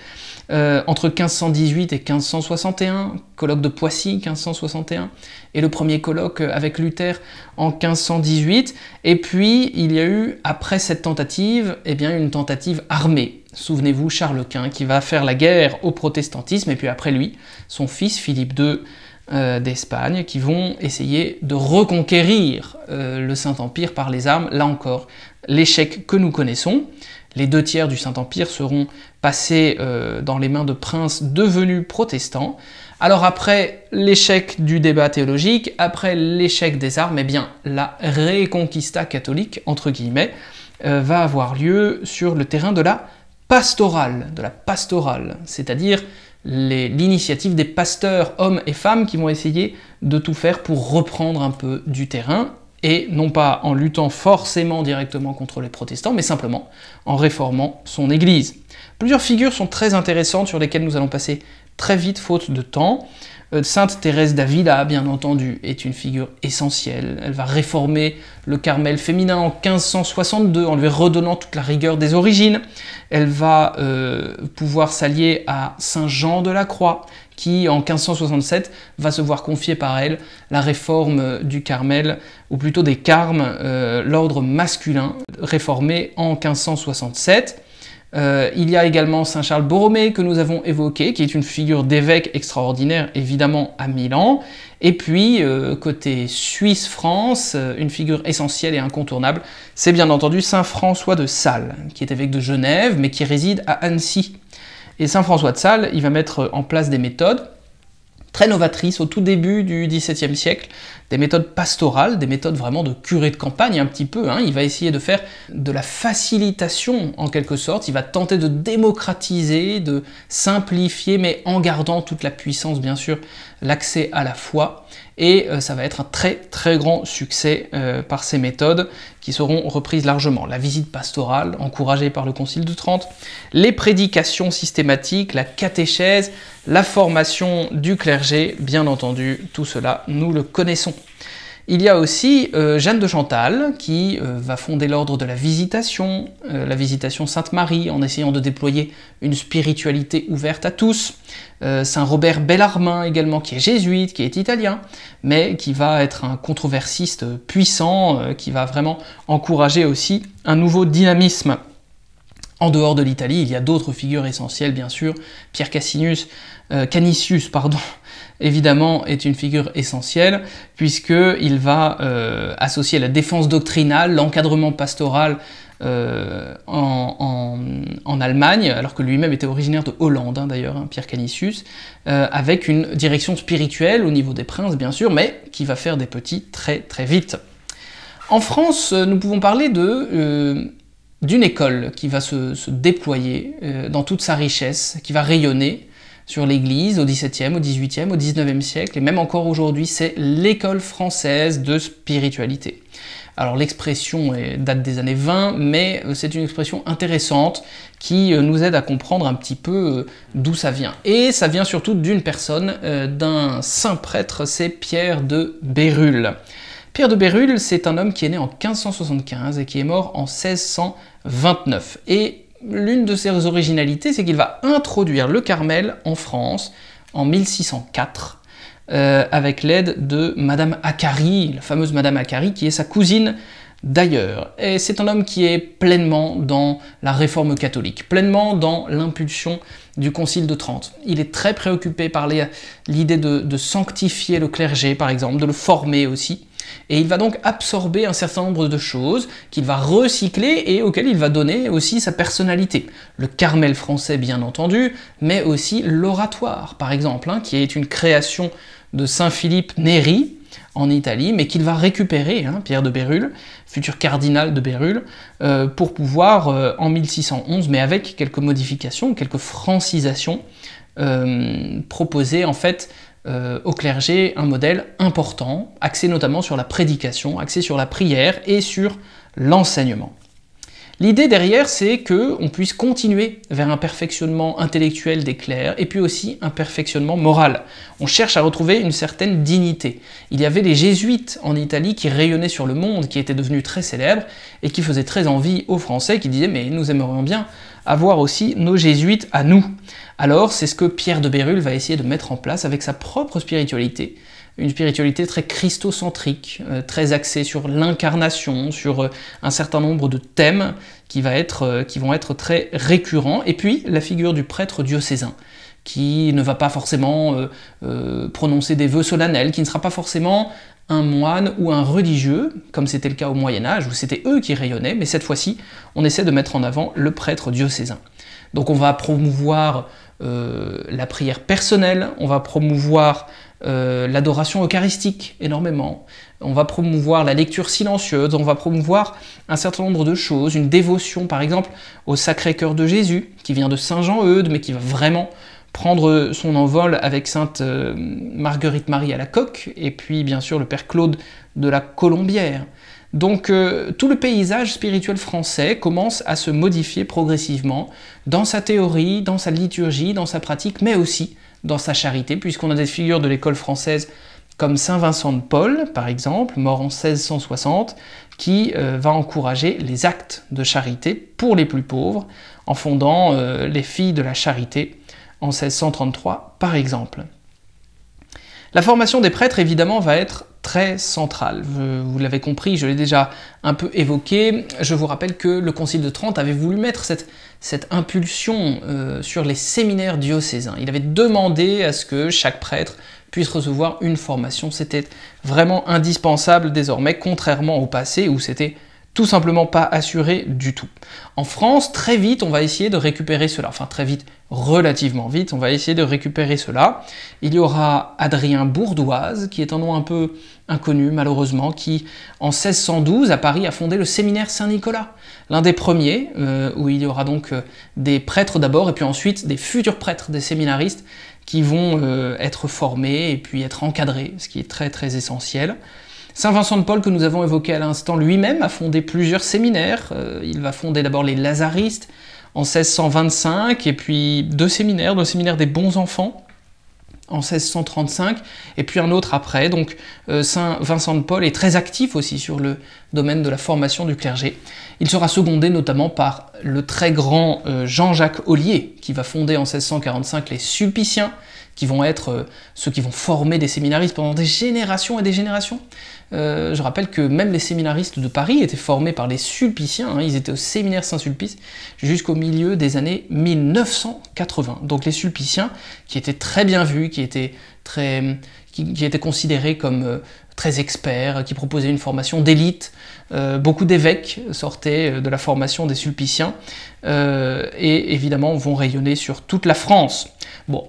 S1: entre 1518 et 1561, colloque de Poissy 1561, et le premier colloque avec Luther en 1518, et puis il y a eu, après cette tentative, eh bien, une tentative armée. Souvenez-vous, Charles Quint qui va faire la guerre au protestantisme, et puis après lui, son fils Philippe II d'Espagne, qui vont essayer de reconquérir le Saint-Empire par les armes. Là encore, l'échec que nous connaissons. Les 2/3 du Saint-Empire seront passés dans les mains de princes devenus protestants. Alors après l'échec du débat théologique, après l'échec des armes, eh bien la reconquista catholique, entre guillemets, va avoir lieu sur le terrain de la pastorale, c'est-à-dire l'initiative des pasteurs, hommes et femmes, qui vont essayer de tout faire pour reprendre un peu du terrain, et non pas en luttant forcément directement contre les protestants, mais simplement en réformant son église. Plusieurs figures sont très intéressantes sur lesquelles nous allons passer très vite, faute de temps. Sainte Thérèse d'Avila, bien entendu, est une figure essentielle. Elle va réformer le Carmel féminin en 1562 en lui redonnant toute la rigueur des origines. Elle va pouvoir s'allier à Saint Jean de la Croix, qui en 1567 va se voir confier par elle la réforme du Carmel, ou plutôt des Carmes, l'ordre masculin, réformé en 1567. Il y a également Saint Charles Borromée que nous avons évoqué, qui est une figure d'évêque extraordinaire, évidemment à Milan. Et puis, côté Suisse-France, une figure essentielle et incontournable, c'est bien entendu Saint François de Sales, qui est évêque de Genève, mais qui réside à Annecy. Et Saint François de Sales, il va mettre en place des méthodes très novatrices au tout début du XVIIe siècle, des méthodes pastorales, des méthodes vraiment de curé de campagne un petit peu. Il va essayer de faire de la facilitation en quelque sorte, il va tenter de démocratiser, de simplifier, mais en gardant toute la puissance bien sûr, l'accès à la foi. Et ça va être un très très grand succès par ces méthodes qui seront reprises largement. La visite pastorale, encouragée par le Concile de Trente, les prédications systématiques, la catéchèse, la formation du clergé, bien entendu, tout cela, nous le connaissons. Il y a aussi Jeanne de Chantal qui va fonder l'ordre de la Visitation Sainte-Marie en essayant de déployer une spiritualité ouverte à tous. Saint Robert Bellarmin également qui est jésuite, qui est italien, mais qui va être un controversiste puissant, qui va vraiment encourager aussi un nouveau dynamisme. En dehors de l'Italie, il y a d'autres figures essentielles bien sûr. Pierre Canisius, évidemment, est une figure essentielle, puisqu'il va associer la défense doctrinale, l'encadrement pastoral en Allemagne, alors que lui-même était originaire de Hollande, d'ailleurs, Pierre Canisius, avec une direction spirituelle au niveau des princes, bien sûr, mais qui va faire des petits très très vite. En France, nous pouvons parler d'une école qui va se déployer dans toute sa richesse, qui va rayonner sur l'Église au XVIIe, au XVIIIe, au XIXe siècle, et même encore aujourd'hui, c'est l'école française de spiritualité. Alors l'expression date des années 20, mais c'est une expression intéressante qui nous aide à comprendre un petit peu d'où ça vient. Et ça vient surtout d'une personne, d'un saint prêtre, c'est Pierre de Bérulle. Pierre de Bérulle, c'est un homme qui est né en 1575 et qui est mort en 1629. Et l'une de ses originalités, c'est qu'il va introduire le Carmel en France en 1604, avec l'aide de Madame Acquary, la fameuse Madame Acquary, qui est sa cousine d'ailleurs. Et c'est un homme qui est pleinement dans la réforme catholique, pleinement dans l'impulsion du Concile de Trente. Il est très préoccupé par l'idée de sanctifier le clergé, par exemple, de le former aussi. Et il va donc absorber un certain nombre de choses qu'il va recycler et auxquelles il va donner aussi sa personnalité. Le Carmel français, bien entendu, mais aussi l'oratoire, par exemple, qui est une création de Saint Philippe Néri en Italie, mais qu'il va récupérer, Pierre de Bérulle, futur cardinal de Bérulle, pour pouvoir, en 1611, mais avec quelques modifications, quelques francisations, proposer en fait au clergé un modèle important, axé notamment sur la prédication, axé sur la prière et sur l'enseignement. L'idée derrière, c'est qu'on puisse continuer vers un perfectionnement intellectuel des clercs et puis aussi un perfectionnement moral. On cherche à retrouver une certaine dignité. Il y avait les jésuites en Italie qui rayonnaient sur le monde, qui étaient devenus très célèbres et qui faisaient très envie aux Français, qui disaient « mais nous aimerions bien avoir aussi nos jésuites à nous ». Alors c'est ce que Pierre de Bérulle va essayer de mettre en place avec sa propre spiritualité, une spiritualité très christocentrique, très axée sur l'incarnation, sur un certain nombre de thèmes qui vont être très récurrents, et puis la figure du prêtre diocésain, qui ne va pas forcément prononcer des vœux solennels, qui ne sera pas forcément un moine ou un religieux, comme c'était le cas au Moyen-Âge, où c'était eux qui rayonnaient, mais cette fois-ci, on essaie de mettre en avant le prêtre diocésain. Donc on va promouvoir la prière personnelle, on va promouvoir l'adoration eucharistique énormément, on va promouvoir la lecture silencieuse, on va promouvoir un certain nombre de choses, une dévotion par exemple au Sacré-Cœur de Jésus, qui vient de Saint Jean-Eudes, mais qui va vraiment prendre son envol avec Sainte Marguerite-Marie à la Coque, et puis bien sûr le Père Claude de la Colombière. Donc tout le paysage spirituel français commence à se modifier progressivement dans sa théorie, dans sa liturgie, dans sa pratique, mais aussi dans sa charité, puisqu'on a des figures de l'école française comme Saint Vincent de Paul, par exemple, mort en 1660, qui va encourager les actes de charité pour les plus pauvres, en fondant les Filles de la Charité en 1633, par exemple. La formation des prêtres, évidemment, va être très centrale. Vous l'avez compris, je l'ai déjà un peu évoqué. Je vous rappelle que le Concile de Trente avait voulu mettre cette impulsion sur les séminaires diocésains. Il avait demandé à ce que chaque prêtre puisse recevoir une formation. C'était vraiment indispensable désormais, contrairement au passé où c'était tout simplement pas assuré du tout. En France, très vite, on va essayer de récupérer cela. Enfin, très vite, relativement vite, on va essayer de récupérer cela. Il y aura Adrien Bourdoise, qui est un nom un peu inconnu, malheureusement, qui, en 1612, à Paris, a fondé le séminaire Saint-Nicolas. L'un des premiers, où il y aura donc des prêtres d'abord, et puis ensuite des futurs prêtres, des séminaristes, qui vont être formés et puis être encadrés, ce qui est très très essentiel. Saint Vincent de Paul, que nous avons évoqué à l'instant, lui-même a fondé plusieurs séminaires. Il va fonder d'abord les Lazaristes en 1625, et puis deux séminaires des bons enfants en 1635, et puis un autre après. Donc Saint Vincent de Paul est très actif aussi sur le domaine de la formation du clergé. Il sera secondé notamment par le très grand Jean-Jacques Ollier, qui va fonder en 1645 les Sulpiciens, qui vont être ceux qui vont former des séminaristes pendant des générations et des générations. Je rappelle que même les séminaristes de Paris étaient formés par les Sulpiciens, hein, ils étaient au séminaire Saint-Sulpice jusqu'au milieu des années 1980. Donc les Sulpiciens, qui étaient très bien vus, qui étaient considérés comme très experts, qui proposaient une formation d'élite. Beaucoup d'évêques sortaient de la formation des Sulpiciens et évidemment vont rayonner sur toute la France. Bon.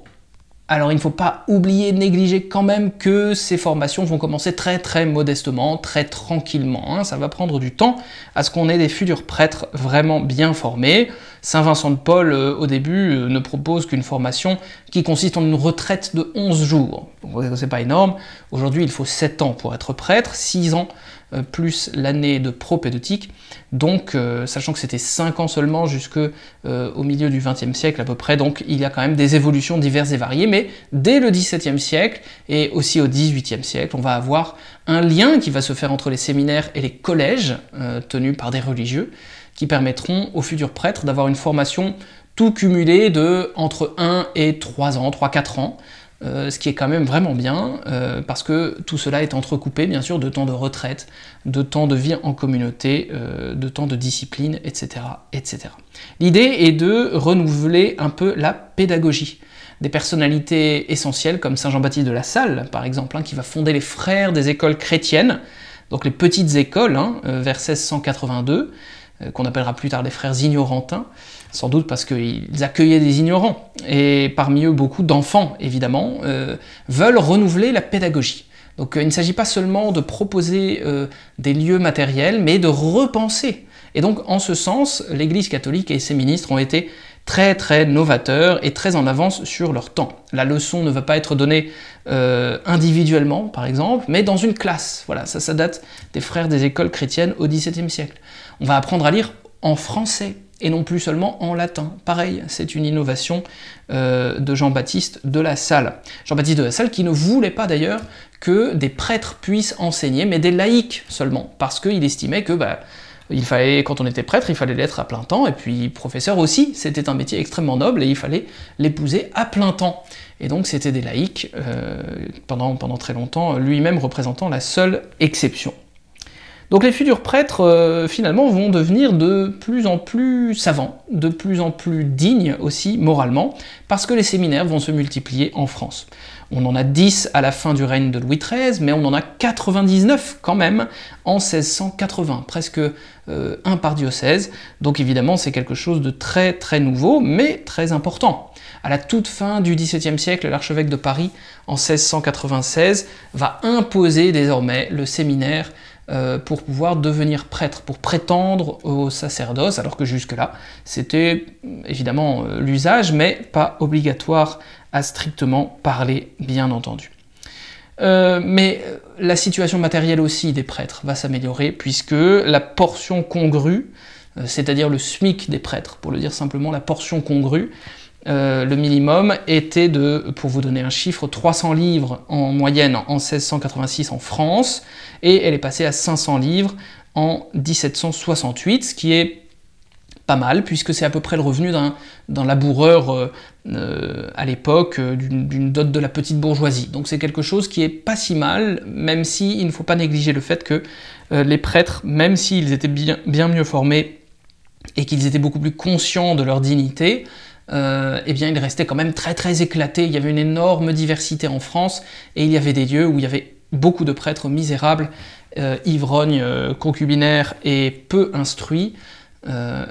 S1: Alors il ne faut pas oublier, négliger quand même que ces formations vont commencer très très modestement, très tranquillement. Hein. Ça va prendre du temps à ce qu'on ait des futurs prêtres vraiment bien formés. Saint Vincent de Paul, au début, ne propose qu'une formation qui consiste en une retraite de 11 jours. C'est pas énorme. Aujourd'hui, il faut 7 ans pour être prêtre, 6 ans plus l'année de propédeutique. Donc, sachant que c'était 5 ans seulement jusqu'au milieu du XXe siècle à peu près, donc il y a quand même des évolutions diverses et variées, mais dès le XVIIe siècle et aussi au XVIIIe siècle, on va avoir un lien qui va se faire entre les séminaires et les collèges tenus par des religieux, qui permettront aux futurs prêtres d'avoir une formation tout cumulée de entre 1 et 3 ans, 3-4 ans, ce qui est quand même vraiment bien, parce que tout cela est entrecoupé, bien sûr, de temps de retraite, de temps de vie en communauté, de temps de discipline, etc. etc. L'idée est de renouveler un peu la pédagogie. Des personnalités essentielles comme Saint Jean-Baptiste de La Salle, par exemple, hein, qui va fonder les frères des écoles chrétiennes, donc les petites écoles, hein, vers 1682, qu'on appellera plus tard les frères ignorantins, sans doute parce qu'ils accueillaient des ignorants. Et parmi eux, beaucoup d'enfants, évidemment, veulent renouveler la pédagogie. Donc il ne s'agit pas seulement de proposer des lieux matériels, mais de repenser. Et donc, en ce sens, l'Église catholique et ses ministres ont été très très novateurs et très en avance sur leur temps. La leçon ne va pas être donnée individuellement, par exemple, mais dans une classe. Voilà, ça date des frères des écoles chrétiennes au XVIIe siècle. On va apprendre à lire en français et non plus seulement en latin. Pareil, c'est une innovation de Jean-Baptiste de La Salle. Jean-Baptiste de La Salle qui ne voulait pas d'ailleurs que des prêtres puissent enseigner, mais des laïcs seulement, parce qu'il estimait que il fallait, quand on était prêtre, il fallait l'être à plein temps, et puis professeur aussi, c'était un métier extrêmement noble, et il fallait l'épouser à plein temps. Et donc c'était des laïcs, pendant très longtemps, lui-même représentant la seule exception. Donc les futurs prêtres, finalement, vont devenir de plus en plus savants, de plus en plus dignes aussi, moralement, parce que les séminaires vont se multiplier en France. On en a 10 à la fin du règne de Louis XIII, mais on en a 99 quand même en 1680, presque un par diocèse. Donc évidemment, c'est quelque chose de très très nouveau, mais très important. À la toute fin du XVIIe siècle, l'archevêque de Paris, en 1696, va imposer désormais le séminaire pour pouvoir devenir prêtre, pour prétendre au sacerdoce, alors que jusque-là, c'était évidemment l'usage, mais pas obligatoire à strictement parler, bien entendu. Mais la situation matérielle aussi des prêtres va s'améliorer, puisque la portion congrue, c'est-à-dire le SMIC des prêtres, pour le dire simplement, la portion congrue, le minimum était de, pour vous donner un chiffre, 300 livres en moyenne en 1686 en France, et elle est passée à 500 livres en 1768, ce qui est pas mal, puisque c'est à peu près le revenu d'un laboureur à l'époque, d'une dot de la petite bourgeoisie. Donc c'est quelque chose qui est pas si mal, même si il ne faut pas négliger le fait que les prêtres, même s'ils étaient bien mieux formés et qu'ils étaient beaucoup plus conscients de leur dignité, eh bien ils restaient quand même très très éclatés. Il y avait une énorme diversité en France, et il y avait des lieux où il y avait beaucoup de prêtres misérables, ivrognes, concubinaires et peu instruits,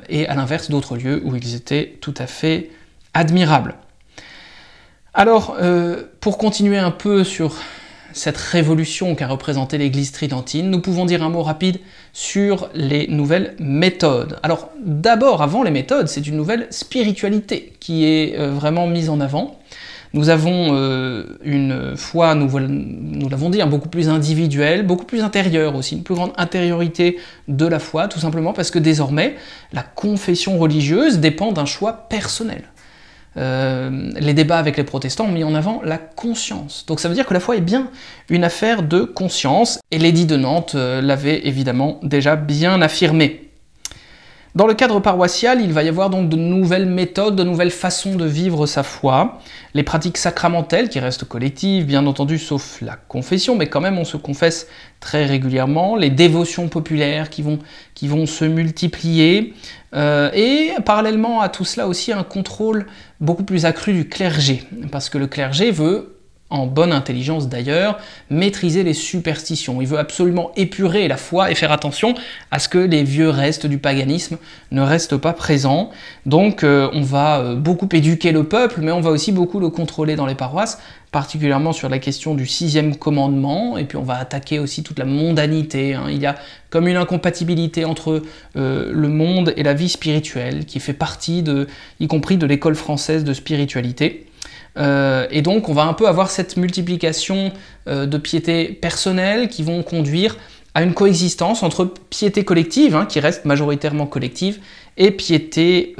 S1: et à l'inverse d'autres lieux où ils étaient tout à fait admirables. Alors, pour continuer un peu sur cette révolution qu'a représentée l'Église tridentine, nous pouvons dire un mot rapide sur les nouvelles méthodes. Alors, d'abord, avant les méthodes, c'est une nouvelle spiritualité qui est vraiment mise en avant. Nous avons une foi, nous l'avons dit, beaucoup plus individuelle, beaucoup plus intérieure aussi, une plus grande intériorité de la foi, tout simplement parce que désormais, la confession religieuse dépend d'un choix personnel. Les débats avec les protestants ont mis en avant la conscience. Donc ça veut dire que la foi est bien une affaire de conscience, et l'édit de Nantes l'avait évidemment déjà bien affirmé. Dans le cadre paroissial, il va y avoir donc de nouvelles méthodes, de nouvelles façons de vivre sa foi. Les pratiques sacramentelles, qui restent collectives, bien entendu, sauf la confession, mais quand même on se confesse très régulièrement. Les dévotions populaires qui vont se multiplier. Et parallèlement à tout cela aussi, un contrôle beaucoup plus accru du clergé. Parce que le clergé veut, en bonne intelligence d'ailleurs, maîtriser les superstitions. Il veut absolument épurer la foi et faire attention à ce que les vieux restes du paganisme ne restent pas présents. Donc on va beaucoup éduquer le peuple, mais on va aussi beaucoup le contrôler dans les paroisses, particulièrement sur la question du 6e commandement, et puis on va attaquer aussi toute la mondanité. Il y a comme une incompatibilité entre le monde et la vie spirituelle, qui fait partie, y compris de l'école française de spiritualité. Et donc on va un peu avoir cette multiplication de piétés personnelles qui vont conduire à une coexistence entre piété collective, qui reste majoritairement collective, et piété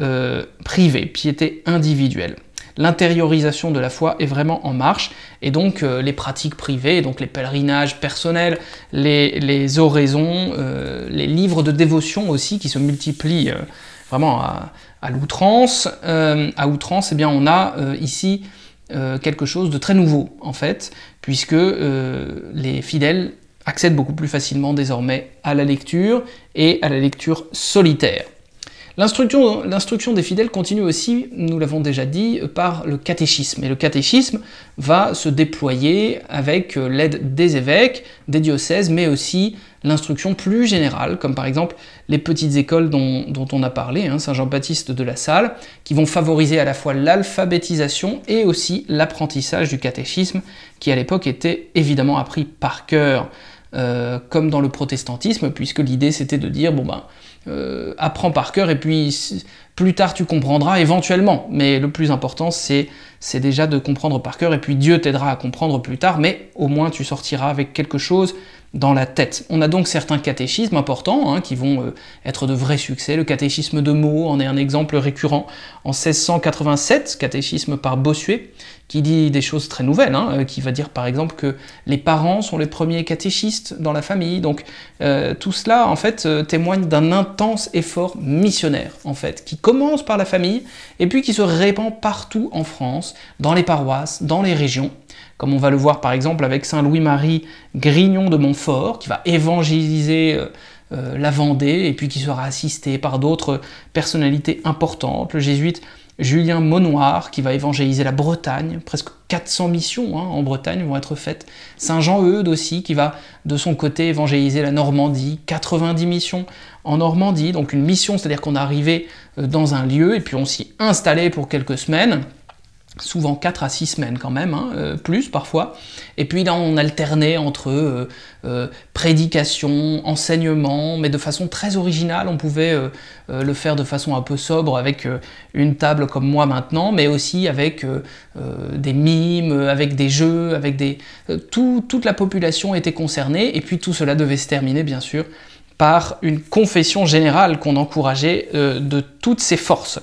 S1: privée, piété individuelle. L'intériorisation de la foi est vraiment en marche, et donc les pratiques privées, donc les pèlerinages personnels, les oraisons, les livres de dévotion aussi qui se multiplient vraiment à l'outrance. À outrance, eh bien, on a ici quelque chose de très nouveau, en fait, puisque les fidèles accèdent beaucoup plus facilement désormais à la lecture et à la lecture solitaire. L'instruction des fidèles continue aussi, nous l'avons déjà dit, par le catéchisme. Et le catéchisme va se déployer avec l'aide des évêques, des diocèses, mais aussi l'instruction plus générale, comme par exemple les petites écoles dont on a parlé, Saint-Jean-Baptiste de la Salle, qui vont favoriser à la fois l'alphabétisation et aussi l'apprentissage du catéchisme, qui à l'époque était évidemment appris par cœur, comme dans le protestantisme, puisque l'idée c'était de dire, bon ben, apprends par cœur et puis plus tard tu comprendras éventuellement, mais le plus important c'est déjà de comprendre par cœur, et puis Dieu t'aidera à comprendre plus tard, mais au moins tu sortiras avec quelque chose dans la tête. On a donc certains catéchismes importants qui vont être de vrais succès. Le catéchisme de Meaux en est un exemple récurrent en 1687, catéchisme par Bossuet, qui dit des choses très nouvelles, qui va dire par exemple que les parents sont les premiers catéchistes dans la famille. Donc tout cela en fait témoigne d'un intense effort missionnaire en fait, qui commence par la famille et puis qui se répand partout en France, dans les paroisses, dans les régions, comme on va le voir par exemple avec Saint Louis-Marie Grignon de Montfort, qui va évangéliser la Vendée, et puis qui sera assisté par d'autres personnalités importantes, le jésuite Julien Maunoir, qui va évangéliser la Bretagne, presque 400 missions en Bretagne vont être faites, Saint Jean-Eudes aussi, qui va de son côté évangéliser la Normandie, 90 missions en Normandie, donc une mission, c'est-à-dire qu'on est arrivé dans un lieu, et puis on s'y installait pour quelques semaines, souvent 4 à 6 semaines quand même, plus parfois, et puis là on alternait entre prédication, enseignement, mais de façon très originale. On pouvait le faire de façon un peu sobre avec une table comme moi maintenant, mais aussi avec des mimes, avec des jeux, avec toute la population était concernée, et puis tout cela devait se terminer bien sûr par une confession générale qu'on encourageait de toutes ses forces.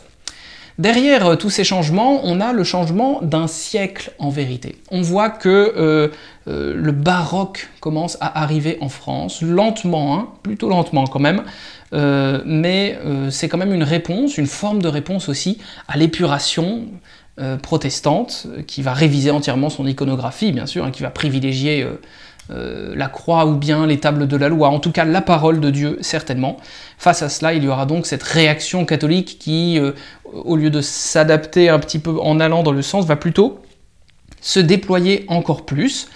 S1: Derrière tous ces changements, on a le changement d'un siècle en vérité. On voit que le baroque commence à arriver en France, lentement, hein, plutôt lentement quand même, mais c'est quand même une réponse, une forme de réponse aussi à l'épuration protestante, qui va réviser entièrement son iconographie, bien sûr, hein, qui va privilégier la croix ou bien les tables de la loi, en tout cas la parole de Dieu, certainement. Face à cela, il y aura donc cette réaction catholique qui, au lieu de s'adapter un petit peu en allant dans le sens, va plutôt se déployer encore plus.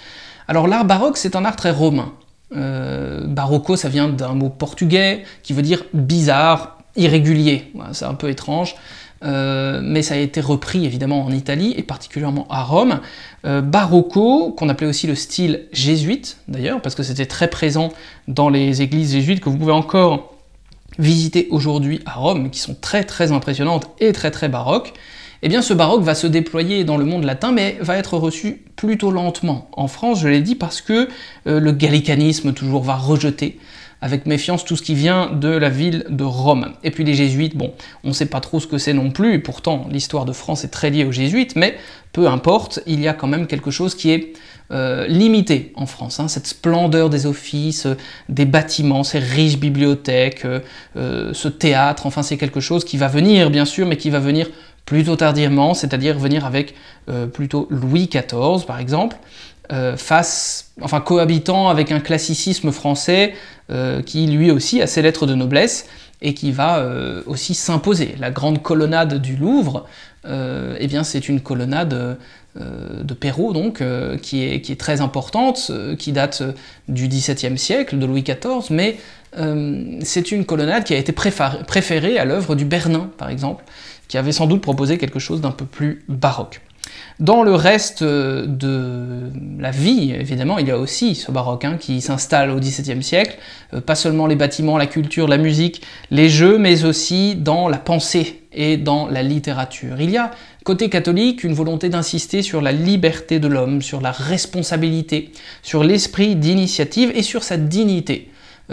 S1: Alors l'art baroque, c'est un art très romain. Barocco, ça vient d'un mot portugais qui veut dire bizarre, irrégulier. Voilà, c'est un peu étrange. Mais ça a été repris évidemment en Italie et particulièrement à Rome. Barocco, qu'on appelait aussi le style jésuite d'ailleurs, parce que c'était très présent dans les églises jésuites que vous pouvez encore visiter aujourd'hui à Rome, qui sont très très impressionnantes et très très baroques. Eh bien ce baroque va se déployer dans le monde latin, mais va être reçu plutôt lentement. En France, je l'ai dit, parce que le gallicanisme toujours va rejeter avec méfiance tout ce qui vient de la ville de Rome. Et puis les jésuites, bon, on ne sait pas trop ce que c'est non plus, et pourtant l'histoire de France est très liée aux jésuites, mais peu importe, il y a quand même quelque chose qui est limité en France, hein, cette splendeur des offices, des bâtiments, ces riches bibliothèques, ce théâtre, enfin c'est quelque chose qui va venir bien sûr, mais qui va venir plutôt tardivement, c'est-à-dire venir avec plutôt Louis XIV par exemple, cohabitant avec un classicisme français qui lui aussi a ses lettres de noblesse et qui va aussi s'imposer. La grande colonnade du Louvre, eh bien c'est une colonnade de Perrault donc, qui est très importante, qui date du XVIIe siècle, de Louis XIV, mais c'est une colonnade qui a été préférée à l'œuvre du Bernin par exemple, qui avait sans doute proposé quelque chose d'un peu plus baroque. Dans le reste de la vie, évidemment, il y a aussi ce baroque hein, qui s'installe au XVIIe siècle, pas seulement les bâtiments, la culture, la musique, les jeux, mais aussi dans la pensée et dans la littérature. Il y a, côté catholique, une volonté d'insister sur la liberté de l'homme, sur la responsabilité, sur l'esprit d'initiative et sur sa dignité.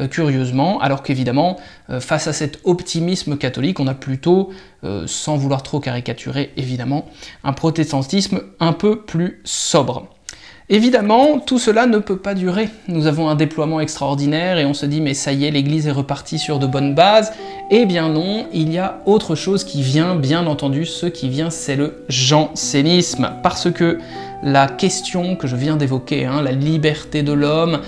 S1: Curieusement, alors qu'évidemment, face à cet optimisme catholique, on a plutôt, sans vouloir trop caricaturer évidemment, un protestantisme un peu plus sobre. Évidemment, tout cela ne peut pas durer. Nous avons un déploiement extraordinaire et on se dit mais ça y est, l'Église est repartie sur de bonnes bases. Eh bien non, il y a autre chose qui vient, bien entendu, ce qui vient c'est le jansénisme, parce que la question que je viens d'évoquer, hein, la liberté de l'homme,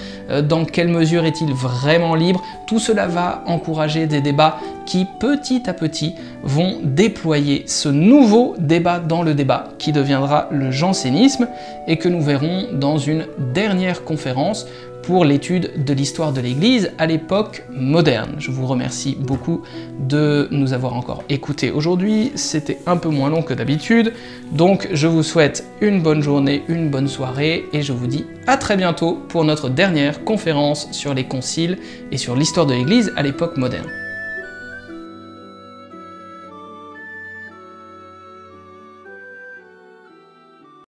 S1: dans quelle mesure est-il vraiment libre, tout cela va encourager des débats qui, petit à petit, vont déployer ce nouveau débat dans le débat, qui deviendra le jansénisme, et que nous verrons dans une dernière conférence pour l'étude de l'histoire de l'Église à l'époque moderne. Je vous remercie beaucoup de nous avoir encore écoutés aujourd'hui, c'était un peu moins long que d'habitude, donc je vous souhaite une bonne journée, une bonne soirée, et je vous dis à très bientôt pour notre dernière conférence sur les conciles et sur l'histoire de l'Église à l'époque moderne.